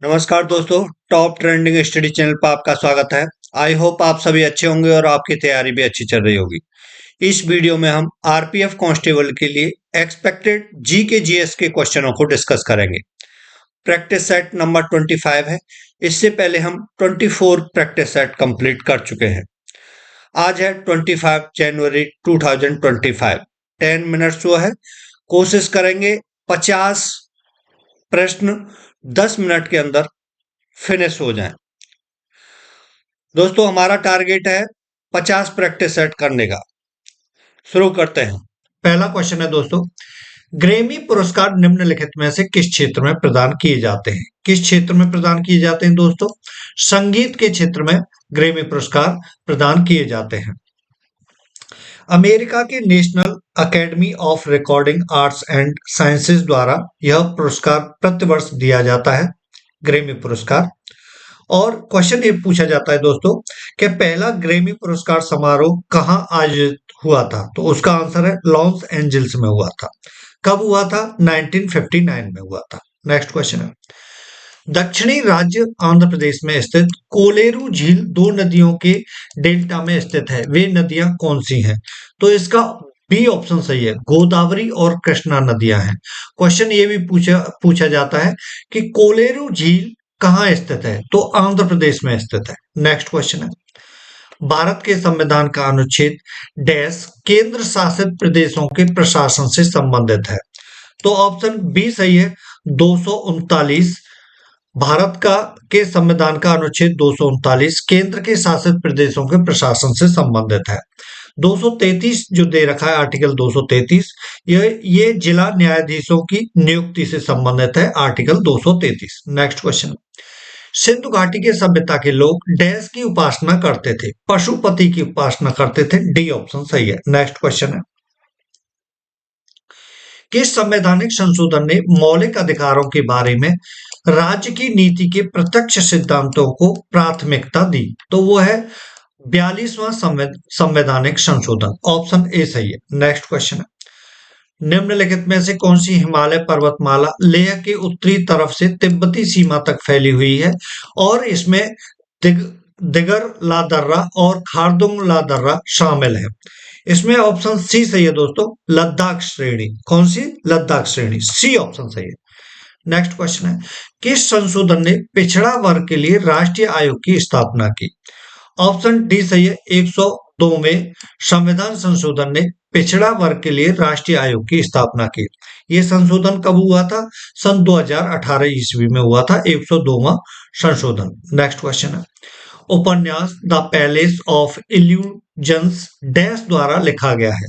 नमस्कार दोस्तों, top trending study channel पर आपका स्वागत है। आई होप आप सभी अच्छे होंगे और आपकी तैयारी भी अच्छी चल रही होगी। इस वीडियो में हम आरपीएफ कांस्टेबल के लिए एक्सपेक्टेड जी के जीएस के क्वेश्चनों को डिस्कस करेंगे। प्रैक्टिस सेट नंबर 25 है। इससे पहले हम 24 प्रैक्टिस सेट कंप्लीट कर चुके हैं। आज है 25 जनवरी 2025। 10 मिनट्स हुआ है। कोशिश करेंगे 50 प्रश्न 10 मिनट के अंदर फिनिश हो जाएं। दोस्तों, हमारा टारगेट है 50 प्रैक्टिस सेट करने का। शुरू करते हैं। पहला क्वेश्चन है दोस्तों, ग्रेमी पुरस्कार निम्नलिखित में से किस क्षेत्र में प्रदान किए जाते हैं? किस क्षेत्र में प्रदान किए जाते हैं दोस्तों? संगीत के क्षेत्र में ग्रेमी पुरस्कार प्रदान किए जाते हैं। अमेरिका के national academy of recording arts and sciences द्वारा यह पुरस्कार प्रतिवर्ष दिया जाता है, ग्रेमी पुरस्कार। और क्वेश्चन ये पूछा जाता है दोस्तों कि पहला ग्रेमी पुरस्कार समारोह कहाँ आयोजित हुआ था? तो उसका आंसर है लॉस एंजल्स में हुआ था। कब हुआ था? 1959 में हुआ था। नेक्स्ट क्वेश्चन है, दक्षिणी राज्य आंध्र प्रदेश में स्थित कोलेरू झील दो नदियों के डेल्टा में स्थित है। वे नदियां कौन सी हैं? तो इसका बी ऑप्शन सही है, गोदावरी और कृष्णा नदियां हैं। क्वेश्चन ये भी पूछा जाता है कि कोलेरू झील कहाँ स्थित है? तो आंध्र प्रदेश में स्थित है। नेक्स्ट क्वेश्चन है, भारत के संविधान का अनुच्छेद डैश केंद्र शासित प्रदेशों के प्रशासन से संबंधित है? तो ऑप्शन बी सही है, 239। भारत का के संविधान का अनुच्छेद 239 केंद्र के शासित प्रदेशों के प्रशासन से संबंधित है। 233 जो दे रखा है, आर्टिकल 233, ये जिला न्यायाधीशों की नियुक्ति से संबंधित है, आर्टिकल 233। नेक्स्ट क्वेश्चन, सिंधु घाटी के सभ्यता के लोग डैश की उपासना करते थे? पशुपति की उपासना करते थे। डी ऑप्शन सही है। नेक्स्ट क्वेश्चन है, किस संवैधानिक संशोधन ने मौलिक अधिकारों के बारे में राज्य की नीति के प्रत्यक्ष सिद्धांतों को प्राथमिकता दी? तो वो है 42वां संवैधानिक संशोधन। ऑप्शन ए सही है। नेक्स्ट क्वेश्चन है, निम्नलिखित में से कौन सी हिमालय पर्वतमाला लेह के उत्तरी तरफ से तिब्बती सीमा तक फैली हुई है और इसमें दिगर ला दर्रा और खारदुंग ला दर्रा शामिल है? इसमें ऑप्शन सी सही है दोस्तों, लद्दाख श्रेणी। कौन सी? लद्दाख श्रेणी। सी ऑप्शन सही है। नेक्स्ट क्वेश्चन है, किस संशोधन ने पिछड़ा वर्ग के लिए राष्ट्रीय आयोग की स्थापना की? ऑप्शन डी सही है, 102 में संविधान संशोधन ने पिछड़ा वर्ग के लिए राष्ट्रीय आयोग की स्थापना की। यह संशोधन कब हुआ था? सन 2018 ईस्वी में हुआ था 102वां संशोधन। नेक्स्ट क्वेश्चन है, उपन्यास the palace of illusions dash द्वारा लिखा गया है?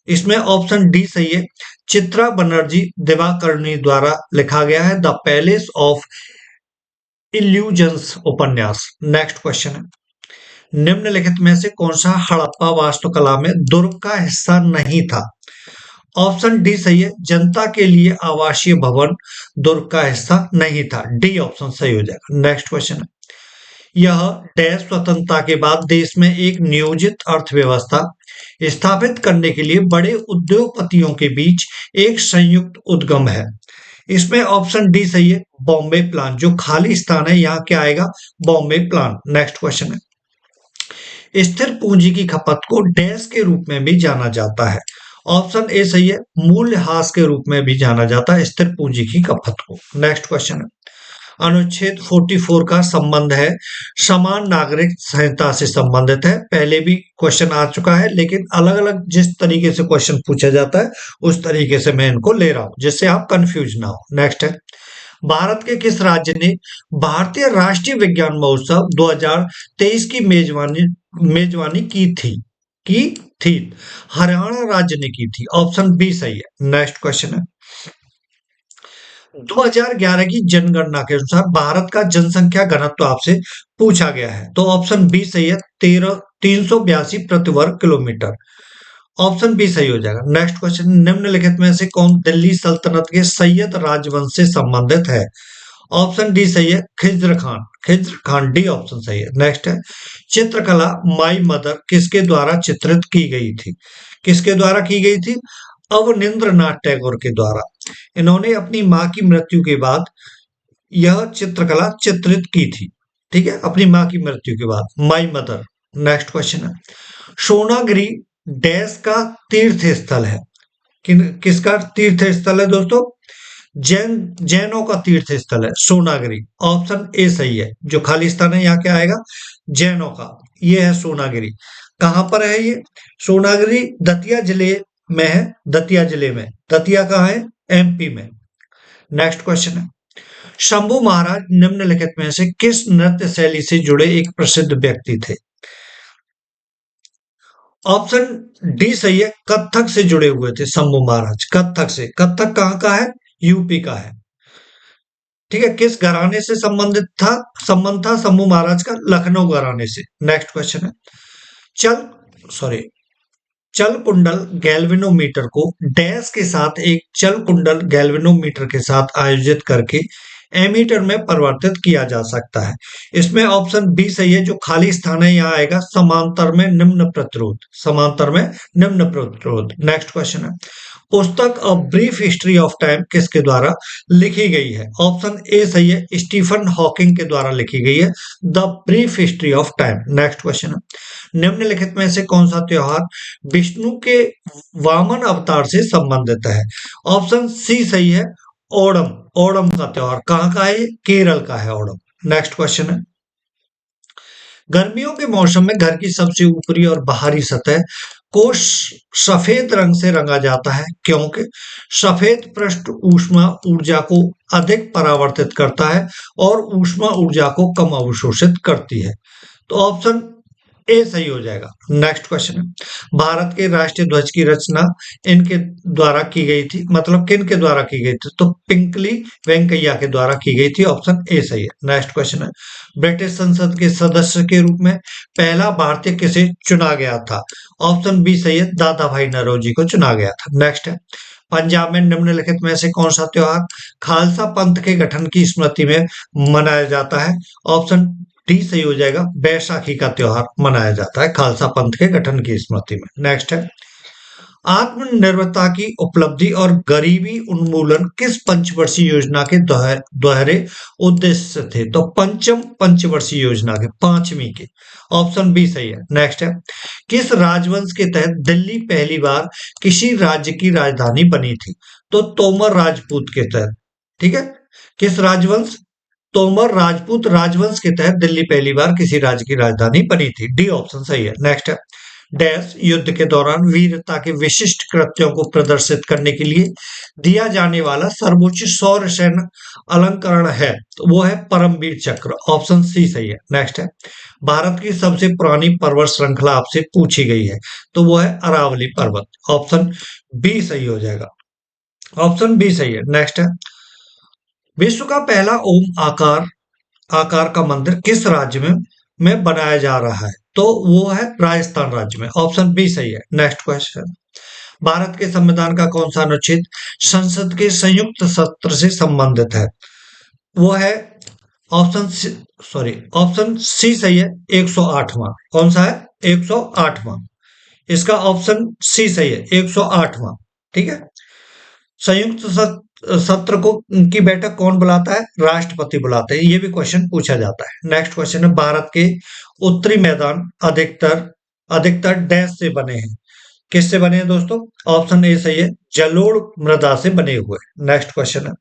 इसमें ऑप्शन डी सही है, चित्रा बनर्जी दिवाकरणी द्वारा लिखा गया है द पैलेस ऑफ इल्यूजन्स उपन्यास। नेक्स्ट क्वेश्चन है, निम्नलिखित में से कौन सा हड़प्पा वास्तुकला में दुर्ग का हिस्सा नहीं था? ऑप्शन डी सही है, जनता के लिए आवासीय भवन दुर्ग का हिस्सा नहीं था। डी ऑप्शन सही हो जाएगा। नेक्स्ट क्वेश्चन है, यह डैश स्वतंत्रता के बाद देश में एक नियोजित अर्थव्यवस्था स्थापित करने के लिए बड़े उद्योगपतियों के बीच एक संयुक्त उद्यम है? इसमें ऑप्शन डी सही है, बॉम्बे प्लान। जो खाली स्थान है यहाँ क्या आएगा? बॉम्बे प्लान। नेक्स्ट क्वेश्चन है, स्थिर पूंजी की खपत को डैश के रूप में भी जाना जाता है? ऑप्शन ए सही है, मूल्यह्रास के रूप में भी जाना जाता है स्थिर पूंजी की खपत को। नेक्स्ट क्वेश्चन है, अनुच्छेद 44 का संबंध है समान नागरिक संहिता से संबंधित है। पहले भी क्वेश्चन आ चुका है, लेकिन अलग अलग जिस तरीके से क्वेश्चन पूछा जाता है उस तरीके से मैं इनको ले रहा हूं जिससे आप कंफ्यूज ना हो। नेक्स्ट है, भारत के किस राज्य ने भारतीय राष्ट्रीय विज्ञान महोत्सव 2023 की मेजबानी की थी? हरियाणा राज्य ने की थी। ऑप्शन बी सही है। नेक्स्ट क्वेश्चन है, 2011 की जनगणना के अनुसार भारत का जनसंख्या घनत्व आपसे पूछा गया है। तो ऑप्शन बी सही है, 382 प्रति वर्ग किलोमीटर। ऑप्शन बी सही हो जाएगा। नेक्स्ट क्वेश्चन, निम्नलिखित में से कौन दिल्ली सल्तनत के सैयद राजवंश से संबंधित है? ऑप्शन डी सही है, खिज्र खान। डी ऑप्शन सही है। नेक्स्ट है, चित्रकला माई मदर किसके द्वारा चित्रित की गई थी? किसके द्वारा की गई थी? अवनींद्रनाथ टैगोर के द्वारा। इन्होंने अपनी मां की मृत्यु के बाद यह चित्रकला चित्रित की थी? ठीक है, अपनी माँ की मृत्यु के बाद, माई मदर। नेक्स्ट क्वेश्चन है, सोनागिरी डैश का तीर्थ स्थल है? किसका तीर्थ स्थल है दोस्तों? जैनों का तीर्थ स्थल है सोनागिरी। ऑप्शन ए सही है। जो खाली स्थान है यहाँ क्या आएगा? जैनों का। ये है सोनागिरी। कहाँ पर है ये? सोनागिरी दतिया जिले में है। दतिया जिले में। दतिया कहाँ है? एमपी में। नेक्स्ट क्वेश्चन है, शंभू महाराज निम्नलिखित में से किस नृत्य शैली से जुड़े एक प्रसिद्ध व्यक्ति थे? ऑप्शन डी सही है, कथक से जुड़े हुए थे शंभू महाराज। कथक से। कथक कहाँ का है? यूपी का है। ठीक है, किस घराने से संबंध था शंभू महाराज का? लखनऊ घराने से। नेक्स्ट क्वेश्चन है, चल सॉरी चल कुंडल गैल्वेनोमीटर को डैश के साथ एक चल कुंडल गैल्वेनोमीटर के साथ आयोजित करके एमीटर में परिवर्तित किया जा सकता है। इसमें ऑप्शन बी सही है। जो खाली स्थान है यहाँ आएगा समांतर में निम्न प्रतिरोध। समांतर में निम्न प्रतिरोध। नेक्स्ट क्वेश्चन है, पुस्तक a brief history of time किसके द्वारा लिखी गई है? ऑप्शन ए सही है, स्टीफन हॉकिंग के द्वारा लिखी गई है the brief history of time. Next question है, निम्नलिखित में से कौन सा त्योहार विष्णु के वामन अवतार से संबंधित है? ऑप्शन सी सही है, ओणम। ओणम का त्योहार कहाँ का है? केरल का है ओणम। नेक्स्ट क्वेश्चन है, गर्मियों के मौसम में घर की सबसे ऊपरी और बाहरी सतह को सफेद रंग से रंगा जाता है क्योंकि सफेद पृष्ठ ऊष्मा ऊर्जा को अधिक परावर्तित करता है और ऊष्मा ऊर्जा को कम अवशोषित करती है। तो ऑप्शन ए सही हो जाएगा। नेक्स्ट क्वेश्चन है, भारत के राष्ट्रीय ध्वज की रचना इनके द्वारा की गई थी? मतलब किन के द्वारा की गई थी? तो पिंकली वेंकैया के द्वारा की गई थी। ऑप्शन ए सही है। नेक्स्ट क्वेश्चन है, ब्रिटिश संसद के सदस्य के रूप में पहला भारतीय किसे चुना गया था? ऑप्शन बी सही है, दादा भाई नौरोजी को चुना गया था। नेक्स्ट है, पंजाब में निम्नलिखित में से कौन सा त्योहार खालसा पंथ के गठन की स्मृति में मनाया जाता है? ऑप्शन डी सही हो जाएगा, बैसाखी का त्योहार मनाया जाता है खालसा पंथ के गठन की स्मृति में। नेक्स्ट है, आत्मनिर्भरता की उपलब्धि और गरीबी उन्मूलन किस पंचवर्षीय योजना के दोहरे उद्देश्य थे? तो पंचम पंचवर्षीय योजना के, पांचवी के। ऑप्शन बी सही है। नेक्स्ट है, किस राजवंश के तहत दिल्ली पहली बार किसी राज्य की राजधानी बनी थी? तो तोमर राजपूत के तहत। ठीक है, किस राजवंश? तोमर राजपूत राजवंश के तहत दिल्ली पहली बार किसी राज्य की राजधानी बनी थी। डी ऑप्शन सही है। नेक्स्ट है, डैश युद्ध के दौरान वीरता के विशिष्ट कृत्यों को प्रदर्शित करने के लिए दिया जाने वाला सर्वोच्च सौर्य सैन्य अलंकरण है? तो वो है परमवीर चक्र। ऑप्शन सी सही है। नेक्स्ट है, भारत की सबसे पुरानी पर्वत श्रृंखला आपसे पूछी गई है, तो वो है अरावली पर्वत। ऑप्शन बी सही हो जाएगा। ऑप्शन बी सही है। नेक्स्ट है, विश्व का पहला ओम आकार का मंदिर किस राज्य में बनाया जा रहा है? तो वो है राजस्थान राज्य में। ऑप्शन बी सही है। नेक्स्ट क्वेश्चन, भारत के संविधान का कौन सा अनुच्छेद संसद के संयुक्त सत्र से संबंधित है? वो है ऑप्शन सी सही है, 108वां। कौन सा है? 108वां। इसका ऑप्शन सी सही है, 108वां। ठीक है, संयुक्त सत्र को की बैठक कौन बुलाता है? राष्ट्रपति बुलाते हैं। ये भी क्वेश्चन पूछा जाता है। नेक्स्ट क्वेश्चन है, भारत के उत्तरी मैदान अधिकतर डैश से बने हैं? किससे बने हैं दोस्तों? ऑप्शन ए सही है, जलोढ़ मृदा से बने हुए। नेक्स्ट क्वेश्चन है,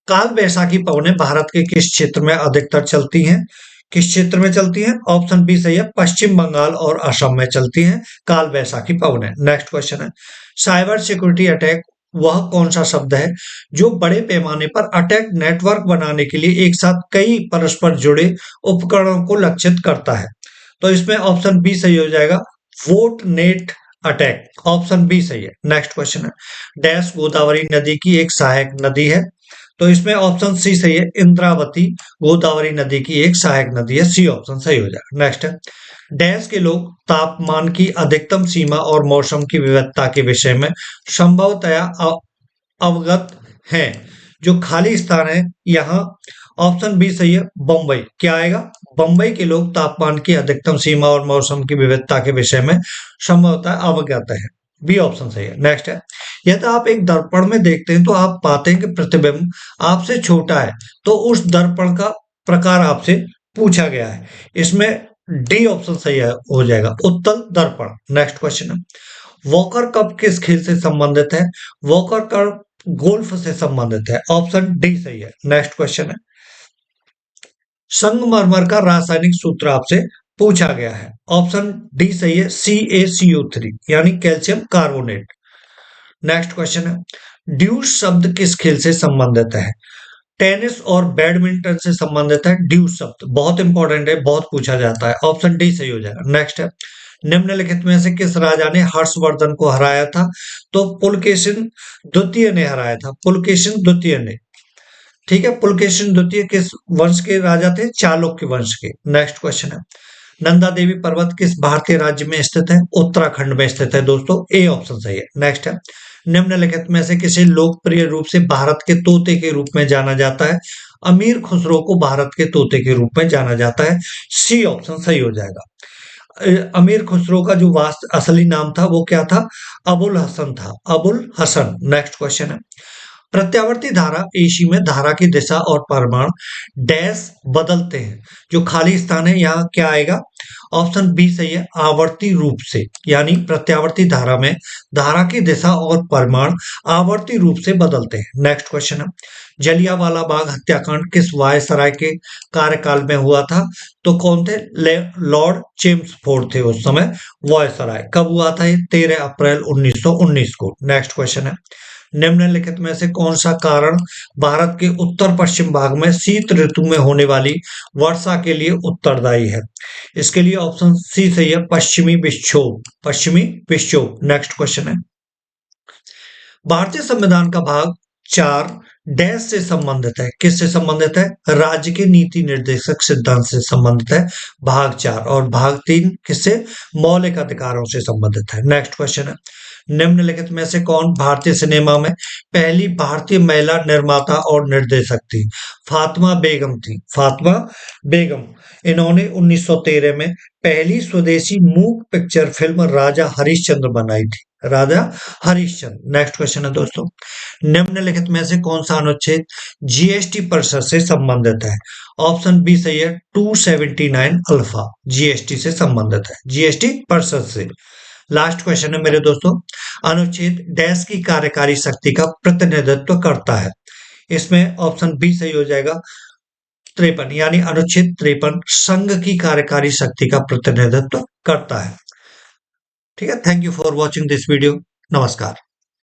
काल बैसाखी पवनें भारत के किस क्षेत्र में अधिकतर चलती हैं? किस क्षेत्र में चलती हैं? ऑप्शन बी सही है, पश्चिम बंगाल और असम में चलती हैं काल बैसाखी पवनें। नेक्स्ट क्वेश्चन है, साइबर सिक्योरिटी अटैक वह कौन सा शब्द है जो बड़े पैमाने पर अटैक नेटवर्क बनाने के लिए एक साथ कई परस्पर जुड़े उपकरणों को लक्षित करता है? तो इसमें ऑप्शन बी सही हो जाएगा, वोट नेट अटैक। ऑप्शन बी सही है। नेक्स्ट क्वेश्चन है, डैश गोदावरी नदी की एक सहायक नदी है? तो इसमें ऑप्शन सी सही है, इंद्रावती गोदावरी नदी की एक सहायक नदी है। सी ऑप्शन सही हो जाएगा। नेक्स्ट है, डैश के लोग तापमान की अधिकतम सीमा और मौसम की विविधता के विषय में संभवतया अवगत हैं? जो खाली स्थान है यहाँ, ऑप्शन बी सही है, बम्बई। क्या आएगा? बम्बई के लोग तापमान की अधिकतम सीमा और मौसम की विविधता के विषय में संभवतः अवगत है। बी ऑप्शन सही है। नेक्स्ट है, यदि आप एक दर्पण में देखते हैं तो आप पाते हैं कि प्रतिबिंब आपसे छोटा है, तो उस दर्पण का प्रकार आपसे पूछा गया है। इसमें डी ऑप्शन सही है, हो जाएगा, उत्तल दर्पण। नेक्स्ट क्वेश्चन है, वॉकर कप किस खेल से संबंधित है? वॉकर कप गोल्फ से संबंधित है, ऑप्शन डी सही है। नेक्स्ट क्वेश्चन है, संगमरमर का रासायनिक सूत्र आपसे पूछा गया है, ऑप्शन डी सही है, CaCO3 यानी कैल्शियम कार्बोनेट। नेक्स्ट क्वेश्चन है, ड्यूस शब्द किस खेल से संबंधित है? टेनिस और बैडमिंटन से संबंधित है ड्यूस शब्द, बहुत इंपॉर्टेंट है, बहुत पूछा जाता है, ऑप्शन डी सही हो जाएगा। नेक्स्ट है, निम्नलिखित में से किस राजा ने हर्षवर्धन को हराया था? तो पुलकेशिन द्वितीय ने हराया था, पुलकेशिन द्वितीय ने। ठीक है, पुलकेशिन द्वितीय किस वंश के राजा थे? चालुक्य वंश के। नेक्स्ट क्वेश्चन है, नंदा देवी पर्वत किस भारतीय राज्य में स्थित है? उत्तराखंड में स्थित है दोस्तों, ए ऑप्शन सही है। नेक्स्ट है, निम्नलिखित में से किसे लोकप्रिय रूप से भारत के तोते के रूप में जाना जाता है? अमीर खुसरो को भारत के तोते के रूप में जाना जाता है, सी ऑप्शन सही हो जाएगा। अमीर खुसरो का जो वास्त असली नाम था वो क्या था? अबुल हसन था, अबुल हसन। नेक्स्ट क्वेश्चन है, प्रत्यावर्ती धारा एसी में धारा की दिशा और परिमाण डैश बदलते हैं, जो खाली स्थान है यहाँ क्या आएगा? ऑप्शन बी सही है, आवर्ती रूप से, यानी प्रत्यावर्ती धारा में धारा की दिशा और परिमाण आवर्ती रूप से बदलते हैं। नेक्स्ट क्वेश्चन है, जलियांवाला बाग हत्याकांड किस वायसराय के कार्यकाल में हुआ था? तो कौन थे? लॉर्ड चेम्सफोर्ड थे उस समय वायसराय। कब हुआ था? ये 13 अप्रैल 1919 को। नेक्स्ट क्वेश्चन है, निम्नलिखित में से कौन सा कारण भारत के उत्तर पश्चिम भाग में शीत ऋतु में होने वाली वर्षा के लिए उत्तरदायी है? इसके लिए ऑप्शन सी सही है, पश्चिमी विक्षोभ, पश्चिमी विक्षोभ। नेक्स्ट क्वेश्चन है, भारतीय संविधान का भाग 4 डैश से संबंधित है, किससे संबंधित है? राज्य के नीति निर्देशक सिद्धांत से संबंधित है भाग 4, और भाग 3 किससे? मौलिक अधिकारों से संबंधित है। नेक्स्ट क्वेश्चन है, निम्नलिखित में से कौन भारतीय सिनेमा में पहली भारतीय महिला निर्माता और निर्देशक थी? फातिमा बेगम थी, फातिमा बेगम। इन्होंने 1913 में पहली स्वदेशी मूक पिक्चर फिल्म राजा हरिश्चंद्र बनाई थी, राजा हरिश्चंद्र। नेक्स्ट क्वेश्चन है दोस्तों, निम्नलिखित में से कौन सा अनुच्छेद जीएसटी परिषद से संबंधित है? ऑप्शन बी सही है, 279 अल्फा जीएसटी से संबंधित है, जीएसटी परिषद से। लास्ट क्वेश्चन है मेरे दोस्तों, अनुच्छेद डैश की कार्यकारी शक्ति का प्रतिनिधित्व करता है? इसमें ऑप्शन बी सही हो जाएगा, 53, यानी अनुच्छेद 53 संघ की कार्यकारी शक्ति का प्रतिनिधित्व करता है। ठीक है, thank you for watching this video. नमस्कार।